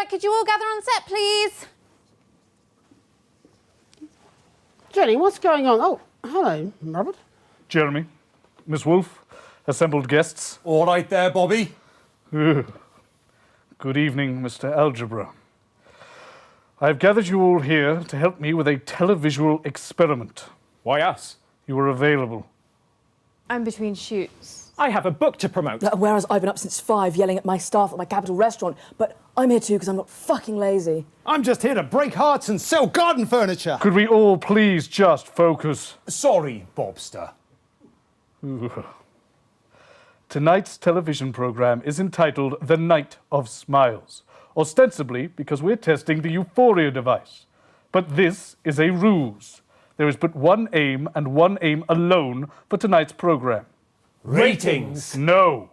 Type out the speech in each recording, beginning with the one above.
Right, could you all gather on set, please? Jenny, what's going on? Oh, hello, Robert. Jeremy, Miss Wolfe, assembled guests. All right there, Bobby. Good evening, Mr. Algebra. I've gathered you all here to help me with a televisual experiment. Why us? You are available. I'm between shoots. I have a book to promote. Whereas I've been up since 5 yelling at my staff at my capital restaurant, but I'm here too because I'm not fucking lazy. I'm just here to break hearts and sell garden furniture. Could we all please just focus? Sorry, Bobster. Tonight's television program is entitled The Night of Smiles, ostensibly because we're testing the Euphoria device. But this is a ruse. There is but one aim and one aim alone for tonight's program. Ratings. No.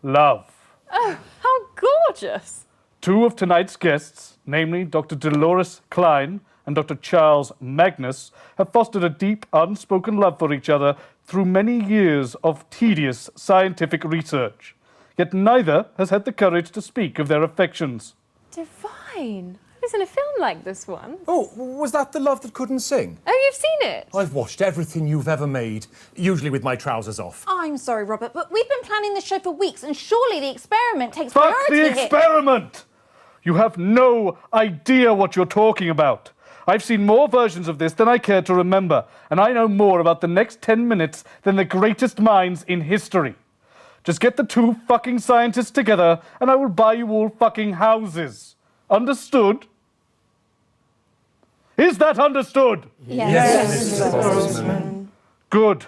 Love. Oh, how gorgeous. 2 of tonight's guests, namely Dr. Delores Klein and Dr. Charles Magnus, have fostered a deep, unspoken love for each other through many years of tedious scientific research. Yet neither has had the courage to speak of their affections. Divine. I was in a film like this one. Oh, was that The Love That Couldn't Sing? Oh, you've seen it? I've watched everything you've ever made, usually with my trousers off. I'm sorry, Robert, but we've been planning this show for weeks, and surely the experiment takes Fuck priority the here. experiment! You have no idea what you're talking about. I've seen more versions of this than I care to remember, and I know more about the next 10 minutes than the greatest minds in history. Just get the 2 fucking scientists together, and I will buy you all fucking houses. Understood? Is that understood? Yes. Good.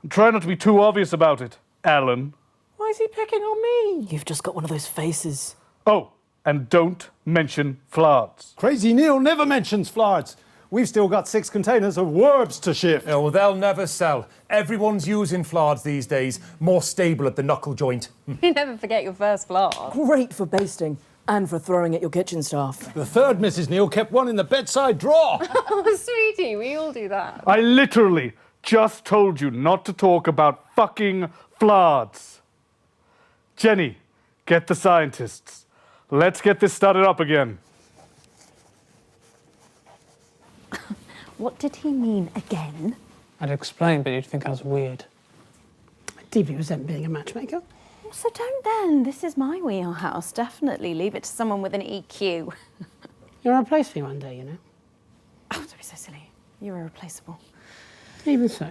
And try not to be too obvious about it, Alan. Why is he picking on me? You've just got one of those faces. Oh, and don't mention Flards. Crazy Neil never mentions Flards. We've still got 6 containers of Werbs to ship. Oh, they'll never sell. Everyone's using Flards these days. More stable at the knuckle joint. You never forget your first floor. Great for basting and for throwing at your kitchen staff. The 3rd Mrs. Neil kept one in the bedside drawer. Oh, sweetie, we all do that. I literally just told you not to talk about fucking Flards. Jenny, get the scientists. Let's get this started up again. What did he mean again? I'd explain, but you'd think I was weird. I deeply resent being a matchmaker. So don't then. This is my wheelhouse. Definitely leave it to someone with an EQ. You'll replace me one day, you know. Oh, don't be so silly. You're irreplaceable. Even so,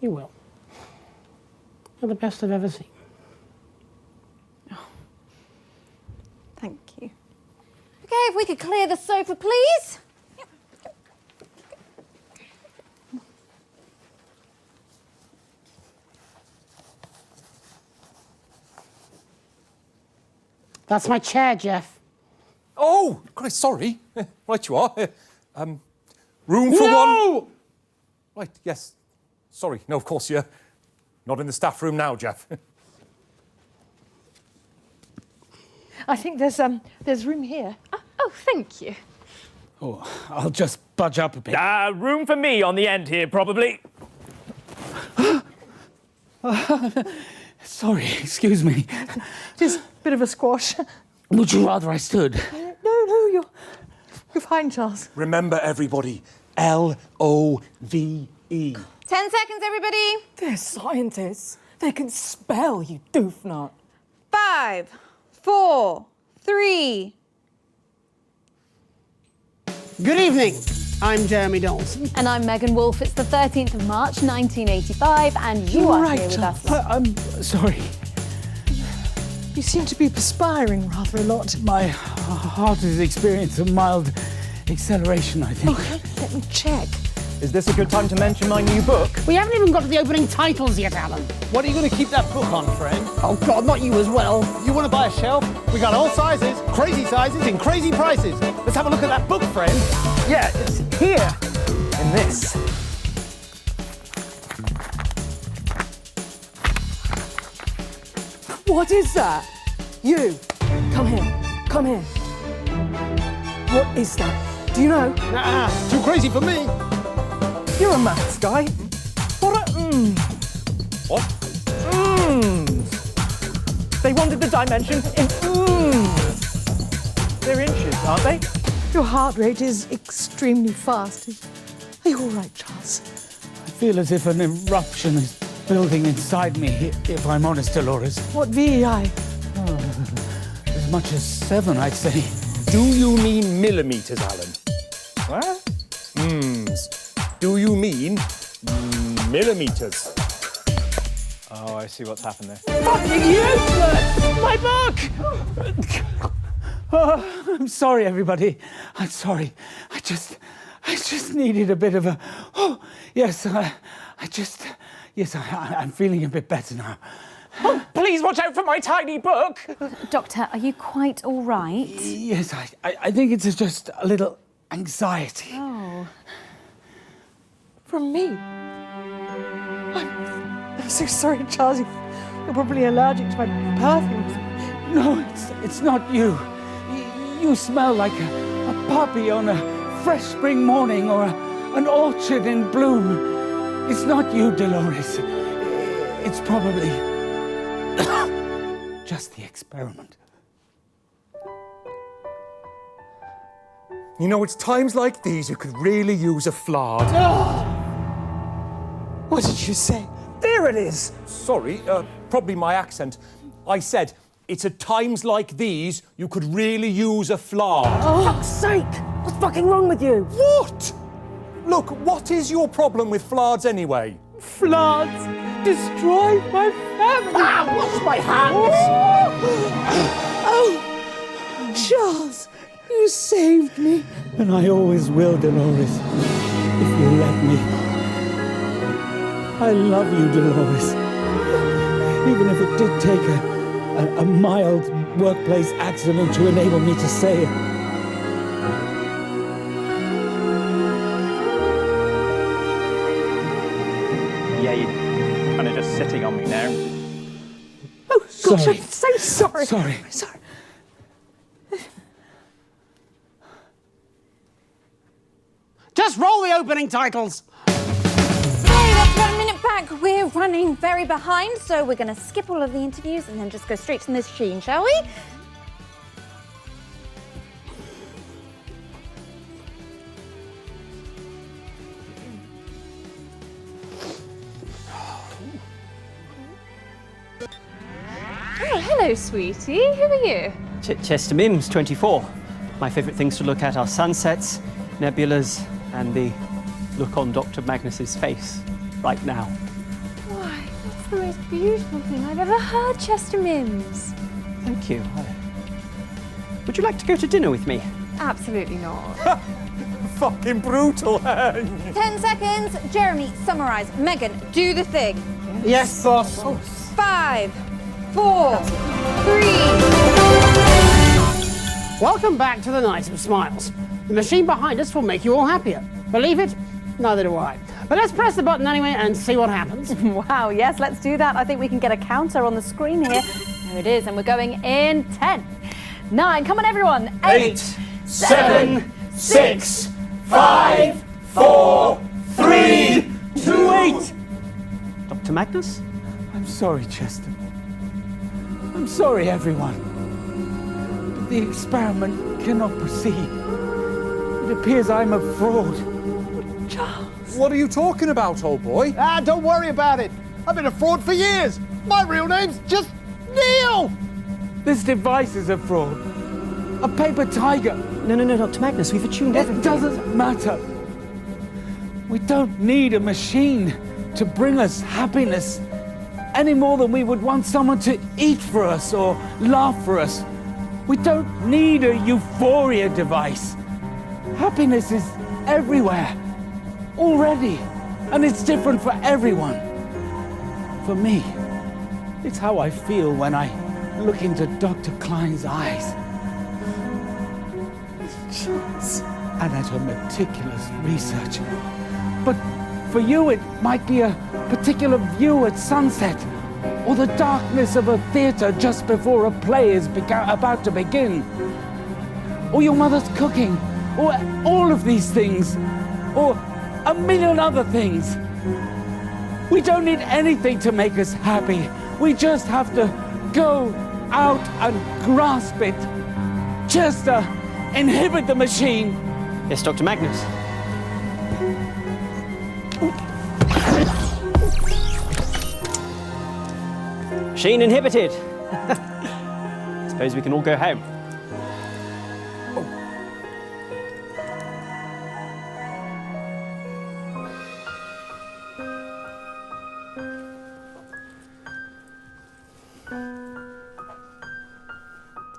you will. You're the best I've ever seen. Oh, thank you. Okay, if we could clear the sofa, please. That's my chair, Jeff. Oh, Christ, sorry. Right you are. Room for No! one. Right, yes. Sorry. No, of course, you're not in the staff room now, Jeff. I think there's room here. Oh, thank you. Oh, I'll just budge up a bit. Room for me on the end here, probably. Sorry, excuse me. Just a bit of a squash. Would you rather I stood? No, you're fine, Charles. Remember, everybody, L-O-V-E. 10 seconds, everybody. They're scientists. They can spell, you doofnut. 5, 4, 3. Good evening. I'm Jeremy Dawson. And I'm Megan Wolfe. It's the 13th of March, 1985, and you are here with us. I'm sorry. You seem to be perspiring rather a lot. My heart has experienced a mild acceleration, I think. Let me check. Is this a good time to mention my new book? We haven't even got to the opening titles yet, Alan. What are you going to keep that book on, friend? Oh, God, not you as well. You want to buy a shelf? We got all sizes, in crazy prices. Let's have a look at that book, friend. Yeah, it's here. In this. What is that? You, come here, come here. What is that? Do you know? Nah, too crazy for me. You're a maths guy. What are What? They wanted the dimension in They're inches, aren't they? Your heart rate is extremely fast. Are you all right, Charles? I feel as if an eruption is building inside me, if I'm honest, Dolores. What VEI? As much as 7, I'd say. Do you mean millimeters, Alan? What? Do you mean millimeters? Oh, I see what's happened there. Fucking useless! My book! Oh, I'm sorry, everybody. I'm sorry. I just needed a bit of a... Oh, yes, I'm feeling a bit better now. Oh, please watch out for my tiny book! Doctor, are you quite all right? Yes, I think it's just a little anxiety. Oh. From me? I'm so sorry, Charles. You're probably allergic to my perfume. No, it's not you. You smell like a puppy on a fresh spring morning or an orchard in bloom. It's not you, Dolores. It's probably just the experiment. You know, it's times like these you could really use a flard. What did you say? There it is. Sorry, probably my accent. I said, it's at times like these you could really use a flard. Oh, fuck's sake! What's fucking wrong with you? What? Look, what is your problem with flards anyway? Floods destroy my family. Ah, wash my hands! Oh, Charles, you saved me. And I always will, Dolores, if you let me. I love you, Dolores. Even if it did take a mild workplace accident to enable me to say it. Yeah, you're kind of just sitting on me now. Oh, gosh, Sorry. I'm so sorry. Sorry. Sorry. Just roll the opening titles. Hey, that's 1 minute back. We're running very behind, so we're going to skip all of the interviews and then just go straight to the machine, shall we? Oh, hello, sweetie. Who are you? Chester Mims, 24. My favourite things to look at are sunsets, nebulas, and the look on Dr. Magnus's face right now. Why, that's the most beautiful thing I've ever heard, Chester Mims. Thank you. Would you like to go to dinner with me? Absolutely not. Fucking brutal, eh? 10 seconds. Jeremy, summarise. Megan, do the thing. Yes, boss. 5, 4, 3. Welcome back to the Night of Smiles. The machine behind us will make you all happier. Believe it? Neither do I. But let's press the button anyway and see what happens. Wow, yes, let's do that. I think we can get a counter on the screen here. There it is, and we're going in 10, 9, come on everyone. 8, 7, 6, 5, 4, 3, 2, 8. Dr. Magnus? I'm sorry, Chester. I'm sorry, everyone. But the experiment cannot proceed. It appears I'm a fraud. Charles. What are you talking about, old boy? Ah, don't worry about it. I've been a fraud for years. My real name's just Neil. This device is a fraud. A paper tiger. No, Dr. Magnus, we've attuned It everything. doesn't matter. We don't need a machine to bring us happiness any more than we would want someone to eat for us or laugh for us. We don't need a euphoria device. Happiness is everywhere, already, and it's different for everyone. For me, it's how I feel when I look into Dr. Klein's eyes. And at her meticulous research. But for you, it might be a particular view at sunset, or the darkness of a theatre just before a play is about to begin, or your mother's cooking, or all of these things, or a million other things. We don't need anything to make us happy. We just have to go out and grasp it. Chester, inhibit the machine. Yes, Dr. Magnus. Machine inhibited. Suppose we can all go home.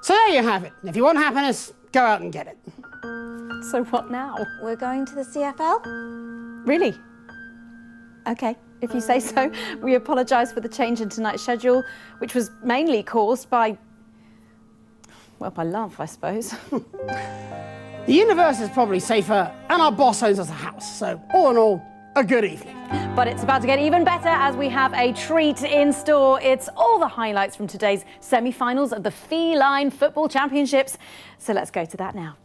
So there you have it. If you want happiness, go out and get it. So what now? We're going to the CFL? Really? Okay, if you say so. We apologise for the change in tonight's schedule, which was mainly caused by, well, by love, I suppose. The universe is probably safer, and our boss owns us a house. So all in all, a good evening. But it's about to get even better as we have a treat in store. It's all the highlights from today's semi-finals of the Feline Football Championships. So let's go to that now.